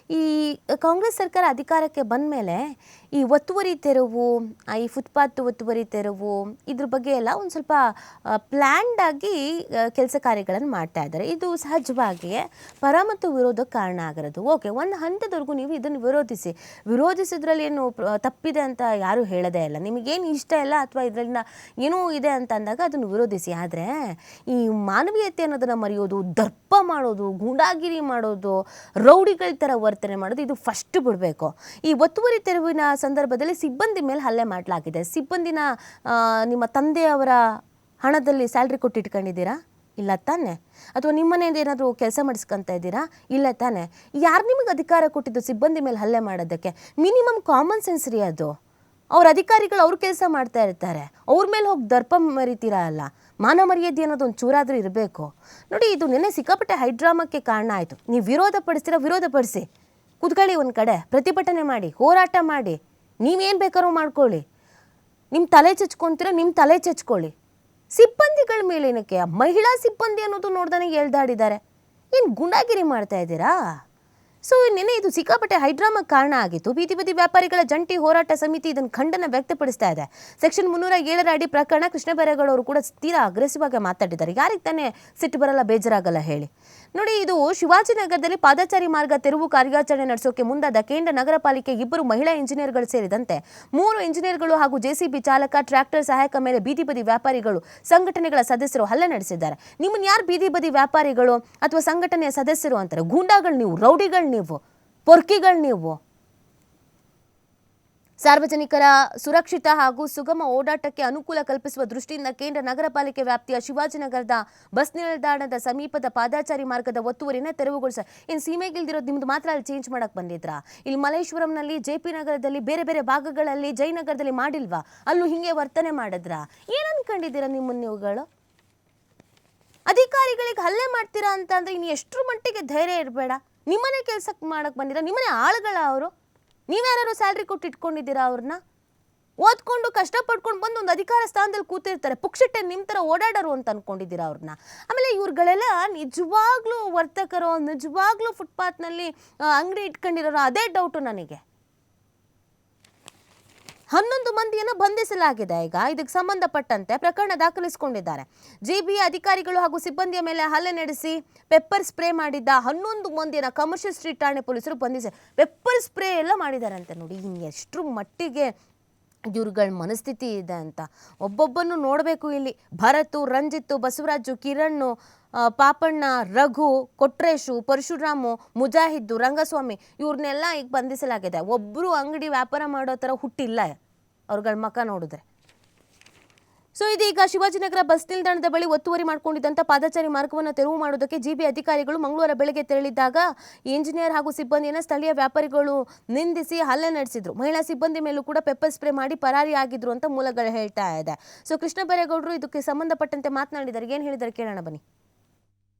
ಈ ಕಾಂಗ್ರೆಸ್ ಸರ್ಕಾರ ಅಧಿಕಾರಕ್ಕೆ ಬಂದ ಮೇಲೆ ಈ ಒತ್ತುವರಿ ತೆರವು, ಈ ಫುಟ್ಪಾತ್ ಒತ್ತುವರಿ ತೆರವು ಇದ್ರ ಬಗ್ಗೆ ಎಲ್ಲ ಒಂದು ಸ್ವಲ್ಪ ಪ್ಲ್ಯಾನ್ಡ್ ಆಗಿ ಕೆಲಸ ಕಾರ್ಯಗಳನ್ನು ಮಾಡ್ತಾ ಇದ್ದಾರೆ. ಇದು ಸಹಜವಾಗಿಯೇ ಪರ ಮತ್ತು ವಿರೋಧಕ್ಕೆ ಕಾರಣ ಆಗಿರೋದು. ಓಕೆ, ಒಂದು ಹಂತದವರೆಗೂ ನೀವು ಇದನ್ನು ವಿರೋಧಿಸಿದ್ರಲ್ಲಿ ಏನು ತಪ್ಪಿದೆ ಅಂತ ಯಾರೂ ಹೇಳೋದೇ ಇಲ್ಲ. ನಿಮಗೇನು ಇಷ್ಟ ಇಲ್ಲ ಅಥವಾ ಇದರಿಂದ ಏನೂ ಇದೆ ಅಂತ ಅಂದಾಗ ಅದನ್ನು ವಿರೋಧಿಸಿ. ಆದರೆ ಈ ಮಾನವೀಯತೆ ಅನ್ನೋದನ್ನು ಮರೆಯೋದು, ದರ್ಪ ಮಾಡೋದು, ಗೂಂಡಾಗಿರಿ ಮಾಡೋದು, ರೌಡಿಗಳ ಥರ ವರ್ತನೆ ಮಾಡೋದು, ಇದು ಫಸ್ಟ್ ಬಿಡಬೇಕು. ಈ ಒತ್ತುವರಿ ತೆರವಿನ ಸಂದರ್ಭದಲ್ಲಿ ಸಿಬ್ಬಂದಿ ಮೇಲೆ ಹಲ್ಲೆ ಮಾಡಲಾಗಿದೆ. ಸಿಬ್ಬಂದಿನ ನಿಮ್ಮ ತಂದೆಯವರ ಹಣದಲ್ಲಿ ಸ್ಯಾಲ್ರಿ ಕೊಟ್ಟು ಇಟ್ಕೊಂಡಿದ್ದೀರಾ? ಇಲ್ಲ ತಾನೆ? ಅಥವಾ ನಿಮ್ಮನೆಯಿಂದ ಏನಾದರೂ ಕೆಲಸ ಮಾಡಿಸ್ಕೊತಾ ಇದ್ದೀರಾ? ಇಲ್ಲ ತಾನೆ? ಯಾರು ನಿಮಗೆ ಅಧಿಕಾರ ಕೊಟ್ಟಿದ್ದು ಸಿಬ್ಬಂದಿ ಮೇಲೆ ಹಲ್ಲೆ ಮಾಡೋದಕ್ಕೆ? ಮಿನಿಮಮ್ ಕಾಮನ್ ಸೆನ್ಸ್ ರೀ ಅದು. ಅವ್ರ ಅಧಿಕಾರಿಗಳು ಅವ್ರ ಕೆಲಸ ಮಾಡ್ತಾ ಇರ್ತಾರೆ, ಅವ್ರ ಮೇಲೆ ಹೋಗಿ ದರ್ಪ ಮರಿತೀರಾ ಅಲ್ಲ. ಮಾನ ಮರ್ಯಾದೆ ಅನ್ನೋದು ಒಂದು ಚೂರಾದರೂ ಇರಬೇಕು ನೋಡಿ. ಇದು ನಿನ್ನೆ ಸಿಕ್ಕಾಪಟ್ಟೆ ಹೈಡ್ರಾಮಕ್ಕೆ ಕಾರಣ ಆಯಿತು. ನೀವು ವಿರೋಧಪಡಿಸಿ ಕುತ್ಕೊಳ್ಳಿ, ಒಂದು ಕಡೆ ಪ್ರತಿಭಟನೆ ಮಾಡಿ, ಹೋರಾಟ ಮಾಡಿ, ನೀವೇನು ಬೇಕಾದ್ರೂ ಮಾಡ್ಕೊಳ್ಳಿ. ನಿಮ್ಮ ತಲೆ ಚಚ್ಕೊಳ್ಳಿ. ಸಿಬ್ಬಂದಿಗಳ ಮೇಲೆ ಏನಕ್ಕೆ? ಮಹಿಳಾ ಸಿಬ್ಬಂದಿ ಅನ್ನೋದು ನೋಡ್ದಾನೆ ಎಳ್ದಾಡಿದ್ದಾರೆ. ಏನು ಗುಂಡಾಗಿರಿ ಮಾಡ್ತಾ ಇದ್ದೀರಾ? ಸೊ ನಿನ್ನೆ ಇದು ಸಿಕ್ಕಾಪಟ್ಟೆ ಹೈಡ್ರಾಮಕ್ಕೆ ಕಾರಣ ಆಗಿತ್ತು. ಬೀದಿ ಬದಿ ವ್ಯಾಪಾರಿಗಳ ಜಂಟಿ ಹೋರಾಟ ಸಮಿತಿ ಇದನ್ನು ಖಂಡನ ವ್ಯಕ್ತಪಡಿಸ್ತಾ ಇದೆ. ಸೆಕ್ಷನ್ 307 ಅಡಿ ಪ್ರಕರಣ ಕೃಷ್ಣ ಬೈರೇಗೌಡ ಅವರು ಕೂಡ ತೀರಾ ಅಗ್ರೆಸಿವ್ ಆಗಿ ಮಾತಾಡಿದ್ದಾರೆ. ಯಾರಿಗೆ ತಾನೇ ಸಿಟ್ಟು ಬರಲ್ಲ, ಬೇಜಾರಾಗಲ್ಲ ಹೇಳಿ. ನೋಡಿ, ಇದು ಶಿವಾಜಿನಗರದಲ್ಲಿ ಪಾದಚಾರಿ ಮಾರ್ಗ ತೆರವು ಕಾರ್ಯಾಚರಣೆ ನಡೆಸೋಕೆ ಮುಂದಾದ ಕೇಂದ್ರ ನಗರ ಪಾಲಿಕೆ 2 ಮಹಿಳಾ ಇಂಜಿನಿಯರ್ಗಳು ಸೇರಿದಂತೆ 3 ಇಂಜಿನಿಯರ್ಗಳು ಹಾಗೂ ಜೆಸಿಬಿ ಚಾಲಕ, ಟ್ರ್ಯಾಕ್ಟರ್ ಸಹಾಯಕ ಮೇಲೆ ಬೀದಿ ಬದಿ ವ್ಯಾಪಾರಿಗಳು, ಸಂಘಟನೆಗಳ ಸದಸ್ಯರು ಹಲ್ಲೆ ನಡೆಸಿದ್ದಾರೆ. ನಿಮ್ಮನ್ನು ಯಾರು ಬೀದಿ ಬದಿ ವ್ಯಾಪಾರಿಗಳು ಅಥವಾ ಸಂಘಟನೆಯ ಸದಸ್ಯರು ಅಂತಾರೆ? ಗೂಂಡಾಗಳು ನೀವು, ರೌಡಿಗಳು ನೀವು, ಪೊರ್ಕಿಗಳು ನೀವು. ಸಾರ್ವಜನಿಕರ ಸುರಕ್ಷಿತ ಹಾಗೂ ಸುಗಮ ಓಡಾಟಕ್ಕೆ ಅನುಕೂಲ ಕಲ್ಪಿಸುವ ದೃಷ್ಟಿಯಿಂದ ಕೇಂದ್ರ ನಗರ ಪಾಲಿಕೆ ವ್ಯಾಪ್ತಿಯ ಶಿವಾಜಿನಗರದ ಬಸ್ ನಿಲ್ದಾಣದ ಸಮೀಪದ ಪಾದಾಚಾರಿ ಮಾರ್ಗದ ಒತ್ತುವರಿನ ತೆರವುಗೊಳಿಸ. ಇನ್ನು ಸೀಮೆಗಿಲ್ದಿರೋದು ನಿಮ್ದು ಮಾತ್ರ ಅಲ್ಲಿ ಚೇಂಜ್ ಮಾಡಕ್ ಬಂದಿದ್ರಾ? ಇಲ್ಲಿ ಮಲ್ಲೇಶ್ವರಂನಲ್ಲಿ, ಜೆಪಿ ನಗರದಲ್ಲಿ, ಬೇರೆ ಬೇರೆ ಭಾಗಗಳಲ್ಲಿ, ಜಯನಗರದಲ್ಲಿ ಮಾಡಿಲ್ವಾ? ಅಲ್ಲೂ ಹಿಂಗೆ ವರ್ತನೆ ಮಾಡಿದ್ರಾ? ಏನು ಅನ್ಕೊಂಡಿದ್ದೀರಾ ನಿಮ್ಮನ್ನು ನೀವುಗಳು? ಅಧಿಕಾರಿಗಳಿಗೆ ಹಲ್ಲೆ ಮಾಡ್ತೀರಾ ಅಂತ ಅಂದ್ರೆ ಇನ್ನು ಎಷ್ಟರ ಮಟ್ಟಿಗೆ ಧೈರ್ಯ ಇರಬೇಡ. ನಿಮ್ಮನೆ ಕೆಲ್ಸಕ್ಕೆ ಮಾಡಕ್ಕೆ ಬಂದಿರ, ನಿಮ್ಮನೆ ಆಳುಗಳ ಅವರು? ನೀವ್ಯಾರು ಸ್ಯಾಲ್ರಿ ಕೊಟ್ಟು ಇಟ್ಕೊಂಡಿದ್ದೀರಾ? ಅವ್ರನ್ನ ಓದ್ಕೊಂಡು ಕಷ್ಟಪಡ್ಕೊಂಡು ಬಂದು ಒಂದು ಅಧಿಕಾರ ಸ್ಥಾನದಲ್ಲಿ ಕೂತಿರ್ತಾರೆ, ಪುಕ್ಷಟ್ಟೆ ನಿಮ್ಮ ಥರ ಓಡಾಡೋರು ಅಂತ ಅನ್ಕೊಂಡಿದ್ದೀರಾ ಅವ್ರನ್ನ? ಆಮೇಲೆ ಇವ್ರುಗಳೆಲ್ಲ ನಿಜವಾಗ್ಲೂ ವರ್ತಕರೋ, ನಿಜವಾಗ್ಲೂ ಫುಟ್ಪಾತ್ನಲ್ಲಿ ಅಂಗಡಿ ಇಟ್ಕೊಂಡಿರೋರು? ಅದೇ ಡೌಟು ನನಗೆ. 11 ಮಂದಿಯನ್ನು ಬಂಧಿಸಲಾಗಿದೆ. ಈಗ ಇದಕ್ಕೆ ಸಂಬಂಧಪಟ್ಟಂತೆ ಪ್ರಕರಣ ದಾಖಲಿಸಿಕೊಂಡಿದ್ದಾರೆ. ಜಿಬಿಯ ಅಧಿಕಾರಿಗಳು ಹಾಗೂ ಸಿಬ್ಬಂದಿಯ ಮೇಲೆ ಹಲ್ಲೆ ನಡೆಸಿ ಪೆಪ್ಪರ್ ಸ್ಪ್ರೇ ಮಾಡಿದ್ದ 11 ಮಂದಿಯನ್ನು ಕಮರ್ಷಿಯಲ್ ಸ್ಟ್ರೀಟ್ ಠಾಣೆ ಪೊಲೀಸರು ಬಂಧಿಸಿ ಪೆಪ್ಪರ್ ಸ್ಪ್ರೇ ಎಲ್ಲ ಮಾಡಿದಾರಂತೆ. ನೋಡಿ ಎಷ್ಟು ಮಟ್ಟಿಗೆ ಇವ್ರುಗಳ ಮನಸ್ಥಿತಿ ಇದೆ ಅಂತ. ಒಬ್ಬೊಬ್ಬನ್ನು ನೋಡಬೇಕು ಇಲ್ಲಿ. ಭರತು, ರಂಜಿತ್ತು, ಬಸವರಾಜು, ಕಿರಣ್, ಪಾಪಣ್ಣ, ರಘು, ಕೊಟ್ರೇಶು, ಪರಶುರಾಮು, ಮುಜಾಹಿದ್ದು, ರಂಗಸ್ವಾಮಿ ಇವ್ರನ್ನೆಲ್ಲ ಈಗ ಬಂಧಿಸಲಾಗಿದೆ. ಒಬ್ಬರು ಅಂಗಡಿ ವ್ಯಾಪಾರ ಮಾಡೋ ಥರ ಹುಟ್ಟಿಲ್ಲ ಅವ್ರಗಳ ಮಕ ನೋಡಿದ್ರೆ. ಸೊ ಇದೀಗ ಶಿವಾಜಿನಗರ ಬಸ್ ನಿಲ್ದಾಣದ ಬಳಿ ಒತ್ತುವರಿ ಮಾಡಿಕೊಂಡಿದ್ದಂಥ ಪಾದಚಾರಿ ಮಾರ್ಗವನ್ನು ತೆರವು ಮಾಡೋದಕ್ಕೆ ಜಿಬಿ ಅಧಿಕಾರಿಗಳು ಮಂಗಳವಾರ ಬೆಳಗ್ಗೆ ತೆರಳಿದ್ದಾಗ ಇಂಜಿನಿಯರ್ ಹಾಗೂ ಸಿಬ್ಬಂದಿಯನ್ನು ಸ್ಥಳೀಯ ವ್ಯಾಪಾರಿಗಳು ನಿಂದಿಸಿ ಹಲ್ಲೆ ನಡೆಸಿದ್ರು. ಮಹಿಳಾ ಸಿಬ್ಬಂದಿ ಮೇಲೂ ಕೂಡ ಪೆಪ್ಪರ್ ಸ್ಪ್ರೇ ಮಾಡಿ ಪರಾರಿ ಆಗಿದ್ರು ಅಂತ ಮೂಲಗಳು ಹೇಳ್ತಾ ಇದೆ. ಸೊ ಕೃಷ್ಣ ಬೈರೇಗೌಡರು ಇದಕ್ಕೆ ಸಂಬಂಧಪಟ್ಟಂತೆ ಮಾತನಾಡಿದ್ದಾರೆ. ಏನು ಹೇಳಿದ್ದಾರೆ ಕೇಳೋಣ ಬನ್ನಿ.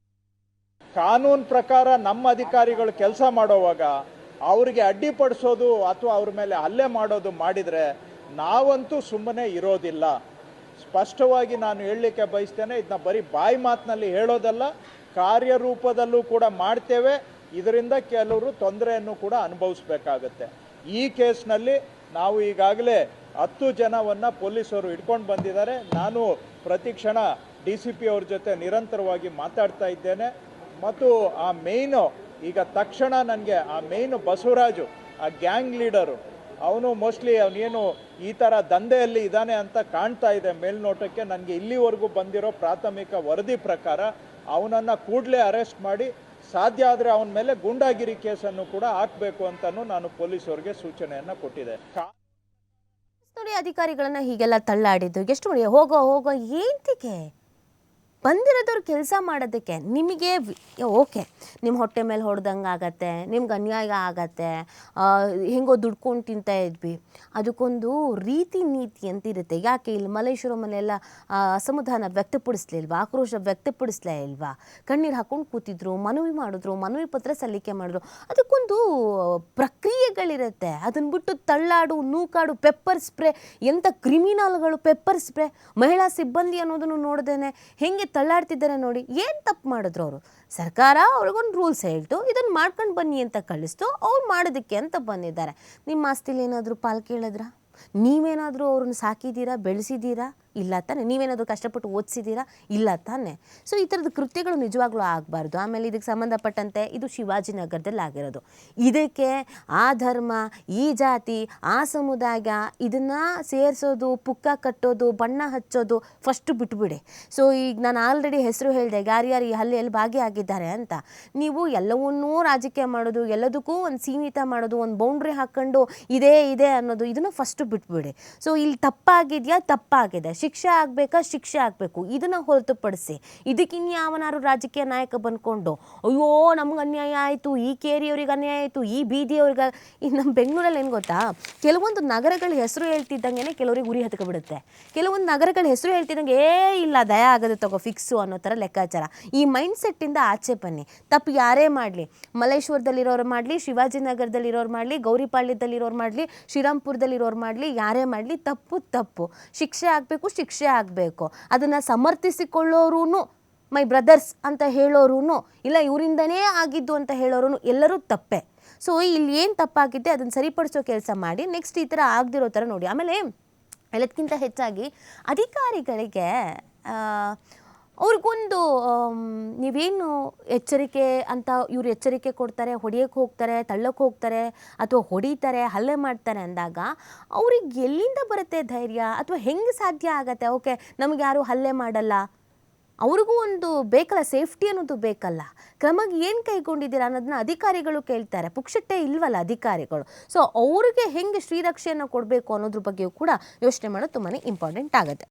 ಕಾನೂನು ಪ್ರಕಾರ ನಮ್ಮ ಅಧಿಕಾರಿಗಳು ಕೆಲಸ ಮಾಡೋವಾಗ ಅವರಿಗೆ ಅಡ್ಡಿಪಡಿಸೋದು ಅಥವಾ ಅವ್ರ ಮೇಲೆ ಹಲ್ಲೆ ಮಾಡೋದು ಮಾಡಿದರೆ ನಾವಂತೂ ಸುಮ್ಮನೆ ಇರೋದಿಲ್ಲ. ಸ್ಪಷ್ಟವಾಗಿ ನಾನು ಹೇಳಲಿಕ್ಕೆ ಬಯಸ್ತೇನೆ. ಇದನ್ನ ಬರೀ ಬಾಯಿ ಮಾತಿನಲ್ಲಿ ಹೇಳೋದಲ್ಲ, ಕಾರ್ಯರೂಪದಲ್ಲೂ ಕೂಡ ಮಾಡ್ತೇವೆ. ಇದರಿಂದ ಕೆಲವರು ತೊಂದರೆಯನ್ನು ಕೂಡ ಅನುಭವಿಸ್ಬೇಕಾಗತ್ತೆ. ಈ ಕೇಸ್ನಲ್ಲಿ ನಾವು ಈಗಾಗಲೇ 10 ಜನವನ್ನು ಪೊಲೀಸರು ಹಿಡ್ಕೊಂಡು ಬಂದಿದ್ದಾರೆ. ನಾನು ಪ್ರತಿಕ್ಷಣ DCP ಅವ್ರ ಜೊತೆ ನಿರಂತರವಾಗಿ ಮಾತಾಡ್ತಾ ಇದ್ದೇನೆ. ಮತ್ತು ಆ ಮೇಯ್ನು ಈಗ ತಕ್ಷಣ ನನಗೆ ಆ ಮೇಯ್ನು ಬಸವರಾಜು, ಆ ಗ್ಯಾಂಗ್ ಲೀಡರು, ಅವನು ಮೋಸ್ಟ್ಲಿ ಅವನೇನು ಈ ಥರ ದಂಧೆಯಲ್ಲಿ ಇದ್ದಾನೆ ಅಂತ ಕಾಣ್ತಾ ಇದೆ ಮೇಲ್ನೋಟಕ್ಕೆ. ನನಗೆ ಇಲ್ಲಿವರೆಗೂ ಬಂದಿರೋ ಪ್ರಾಥಮಿಕ ವರದಿ ಪ್ರಕಾರ ಅವನನ್ನು ಕೂಡಲೇ ಅರೆಸ್ಟ್ ಮಾಡಿ ಸಾಧ್ಯ ಆದರೆ ಅವನ ಮೇಲೆ ಗೂಂಡಾಗಿರಿ ಕೇಸನ್ನು ಕೂಡ ಹಾಕಬೇಕು ಅಂತಲೂ ನಾನು ಪೊಲೀಸರಿಗೆ ಸೂಚನೆಯನ್ನು ಕೊಟ್ಟಿದ್ದೆ. ನೋಡಿ, ಅಧಿಕಾರಿಗಳನ್ನ ಹೀಗೆಲ್ಲ ತಳ್ಳಾಡಿದ್ದು ಎಷ್ಟು ಮಾಡಿ ಹೋಗೋ ಏಂತಿಗೆ ಬಂದಿರೋದವ್ರು ಕೆಲಸ ಮಾಡೋದಕ್ಕೆ. ನಿಮಗೆ ಓಕೆ, ನಿಮ್ಮ ಹೊಟ್ಟೆ ಮೇಲೆ ಹೊಡೆದಂಗೆ ಆಗತ್ತೆ, ನಿಮ್ಗೆ ಅನ್ಯಾಯ ಆಗತ್ತೆ, ಹೆಂಗೋ ದುಡ್ಕೊಂಡು ತಿಂತಾ ಇದ್ವಿ. ಅದಕ್ಕೊಂದು ರೀತಿ ನೀತಿ ಅಂತಿರುತ್ತೆ. ಯಾಕೆ ಇಲ್ಲಿ ಮಲ್ಲೇಶ್ವರಮಲ್ಲೆಲ್ಲ ಅಸಮಾಧಾನ ವ್ಯಕ್ತಪಡಿಸ್ಲಿಲ್ವಾ? ಆಕ್ರೋಶ ವ್ಯಕ್ತಪಡಿಸ್ಲೇ ಇಲ್ವಾ? ಕಣ್ಣೀರು ಹಾಕೊಂಡು ಕೂತಿದ್ರು, ಮನವಿ ಮಾಡಿದ್ರು, ಮನವಿ ಪತ್ರ ಸಲ್ಲಿಕೆ ಮಾಡಿದ್ರು. ಅದಕ್ಕೊಂದು ಪ್ರಕ್ರಿಯೆಗಳಿರುತ್ತೆ. ಅದನ್ನು ಬಿಟ್ಟು ತಳ್ಳಾಡು, ನೂಕಾಡು, ಪೆಪ್ಪರ್ ಸ್ಪ್ರೇ, ಎಂಥ ಕ್ರಿಮಿನಲ್ಗಳು ಪೆಪ್ಪರ್ ಸ್ಪ್ರೇ, ಮಹಿಳಾ ಸಿಬ್ಬಂದಿ ಅನ್ನೋದನ್ನು ನೋಡ್ದೇನೆ ಹೆಂಗೆ ತಳ್ಳಾಡ್ತಿದ್ದಾರೆ ನೋಡಿ. ಏನು ತಪ್ಪು ಮಾಡಿದ್ರು ಅವರು? ಸರ್ಕಾರ ಅವ್ರಿಗೊಂದು ರೂಲ್ಸ್ ಹೇಳ್ತು, ಇದನ್ನು ಮಾಡ್ಕೊಂಡು ಬನ್ನಿ ಅಂತ ಕಳಿಸ್ತು, ಅವ್ರು ಮಾಡೋದಕ್ಕೆ ಅಂತ ಬಂದಿದ್ದಾರೆ. ನಿಮ್ಮ ಆಸ್ತಿಲಿ ಏನಾದರೂ ಪಾಲು ಕೇಳಿದ್ರಾ? ನೀವೇನಾದರೂ ಅವ್ರನ್ನ ಸಾಕಿದ್ದೀರಾ, ಬೆಳೆಸಿದ್ದೀರಾ? ಇಲ್ಲ ತಾನೆ. ನೀವೇನಾದರೂ ಕಷ್ಟಪಟ್ಟು ಓದಿಸಿದ್ದೀರಾ? ಇಲ್ಲ ತಾನೆ. ಸೊ ಈ ಥರದ ಕೃತ್ಯಗಳು ನಿಜವಾಗ್ಲೂ ಆಗಬಾರ್ದು. ಆಮೇಲೆ ಇದಕ್ಕೆ ಸಂಬಂಧಪಟ್ಟಂತೆ ಇದು ಶಿವಾಜಿನಗರದಲ್ಲಿ ಆಗಿರೋದು. ಇದಕ್ಕೆ ಆ ಧರ್ಮ, ಈ ಜಾತಿ, ಆ ಸಮುದಾಯ ಇದನ್ನು ಸೇರಿಸೋದು, ಪುಕ್ಕ ಕಟ್ಟೋದು, ಬಣ್ಣ ಹಚ್ಚೋದು ಫಸ್ಟು ಬಿಟ್ಬಿಡಿ. ಸೊ ಈಗ ನಾನು ಆಲ್ರೆಡಿ ಹೆಸರು ಹೇಳಿದೆ, ಯಾರ್ಯಾರು ಈ ಹಲ್ಲೆಯಲ್ಲಿ ಭಾಗಿಯಾಗಿದ್ದಾರೆ ಅಂತ. ನೀವು ಎಲ್ಲವನ್ನೂ ರಾಜಕೀಯ ಮಾಡೋದು, ಎಲ್ಲದಕ್ಕೂ ಒಂದು ಸೀಮಿತ ಮಾಡೋದು, ಒಂದು ಬೌಂಡ್ರಿ ಹಾಕ್ಕೊಂಡು ಇದೇ ಇದೆ ಅನ್ನೋದು, ಇದನ್ನು ಫಸ್ಟು ಬಿಟ್ಬಿಡಿ. ಸೊ ಇಲ್ಲಿ ತಪ್ಪಾಗಿದೆಯಾ? ತಪ್ಪಾಗಿದೆ. ಶಿಕ್ಷೆ ಆಗಬೇಕಾ? ಶಿಕ್ಷೆ ಆಗಬೇಕು. ಇದನ್ನು ಹೊರತುಪಡಿಸಿ ಇದಕ್ಕಿನ್ಯಾವನಾರು ರಾಜಕೀಯ ನಾಯಕ ಬಂದ್ಕೊಂಡು ಅಯ್ಯೋ ನಮ್ಗೆ ಅನ್ಯಾಯ ಆಯಿತು, ಈ ಕೇರಿಯವ್ರಿಗೆ ಅನ್ಯಾಯ ಆಯಿತು, ಈ ಬೀದಿಯವ್ರಿಗೆ. ಈ ನಮ್ಮ ಬೆಂಗಳೂರಲ್ಲಿ ಏನು ಗೊತ್ತಾ, ಕೆಲವೊಂದು ನಗರಗಳ ಹೆಸರು ಹೇಳ್ತಿದ್ದಂಗೆ ಕೆಲವ್ರಿಗೆ ಉರಿ ಹತ್ಕೊಬಿಡುತ್ತೆ. ಕೆಲವೊಂದು ನಗರಗಳ ಹೆಸರು ಹೇಳ್ತಿದ್ದಂಗೆ ಇಲ್ಲ ದಯ ಆಗೋದು ತಗೋ ಫಿಕ್ಸು ಅನ್ನೋ ಥರ ಲೆಕ್ಕಾಚಾರ. ಈ ಮೈಂಡ್ ಸೆಟ್ಟಿಂದ ಆಚೆ ಬನ್ನಿ. ತಪ್ಪು ಯಾರೇ ಮಾಡಲಿ, ಮಲ್ಲೇಶ್ವರದಲ್ಲಿರೋರು ಮಾಡಲಿ, ಶಿವಾಜಿನಗರದಲ್ಲಿರೋರು ಮಾಡಲಿ, ಗೌರಿಪಾಳ್ಯದಲ್ಲಿರೋರು ಮಾಡಲಿ, ಶ್ರೀರಾಮ್ಪುರದಲ್ಲಿರೋರು ಮಾಡಲಿ, ಯಾರೇ ಮಾಡಲಿ, ತಪ್ಪು ತಪ್ಪು. ಶಿಕ್ಷೆ ಆಗಬೇಕು, ಶಿಕ್ಷೆ ಆಗಬೇಕು. ಅದನ್ನು ಸಮರ್ಥಿಸಿಕೊಳ್ಳೋರು, ಮೈ ಬ್ರದರ್ಸ್ ಅಂತ ಹೇಳೋರು, ಇಲ್ಲ ಇವರಿಂದನೇ ಆಗಿದ್ದು ಅಂತ ಹೇಳೋರು ಎಲ್ಲರೂ ತಪ್ಪೆ. ಸೊ ಇಲ್ಲಿ ಏನು ತಪ್ಪಾಗಿದೆ ಅದನ್ನು ಸರಿಪಡಿಸೋ ಕೆಲಸ ಮಾಡಿ. ನೆಕ್ಸ್ಟ್ ಈ ಥರ ಆಗದಿರೋ ಥರ ನೋಡಿ. ಆಮೇಲೆ ಎಲ್ಲದಕ್ಕಿಂತ ಹೆಚ್ಚಾಗಿ ಅಧಿಕಾರಿಗಳಿಗೆ ಅವ್ರಿಗೊಂದು ನೀವೇನು ಎಚ್ಚರಿಕೆ ಅಂತ ಇವ್ರು ಎಚ್ಚರಿಕೆ ಕೊಡ್ತಾರೆ, ಹೊಡೆಯೋಕ್ಕೆ ಹೋಗ್ತಾರೆ, ತಳ್ಳಕ್ಕೆ ಹೋಗ್ತಾರೆ, ಅಥವಾ ಹೊಡಿತಾರೆ, ಹಲ್ಲೆ ಮಾಡ್ತಾರೆ ಅಂದಾಗ ಅವ್ರಿಗೆ ಎಲ್ಲಿಂದ ಬರುತ್ತೆ ಧೈರ್ಯ? ಅಥವಾ ಹೆಂಗೆ ಸಾಧ್ಯ ಆಗತ್ತೆ? ಓಕೆ ನಮಗೆ ಯಾರು ಹಲ್ಲೆ ಮಾಡಲ್ಲ, ಅವ್ರಿಗೂ ಒಂದು ಬೇಕಲ್ಲ, ಸೇಫ್ಟಿ ಅನ್ನೋದು ಬೇಕಲ್ಲ. ಕ್ರಮಕ್ಕೆ ಏನು ಕೈಗೊಂಡಿದ್ದೀರಾ ಅನ್ನೋದನ್ನ ಅಧಿಕಾರಿಗಳು ಕೇಳ್ತಾರೆ. ಪುಕ್ಷಟ್ಟೆ ಇಲ್ವಲ್ಲ ಅಧಿಕಾರಿಗಳು. ಸೊ ಅವ್ರಿಗೆ ಹೆಂಗೆ ಶ್ರೀರಕ್ಷೆಯನ್ನು ಕೊಡಬೇಕು ಅನ್ನೋದ್ರ ಬಗ್ಗೆಯೂ ಕೂಡ ಯೋಚನೆ ಮಾಡೋದು ತುಂಬಾ ಇಂಪಾರ್ಟೆಂಟ್ ಆಗುತ್ತೆ.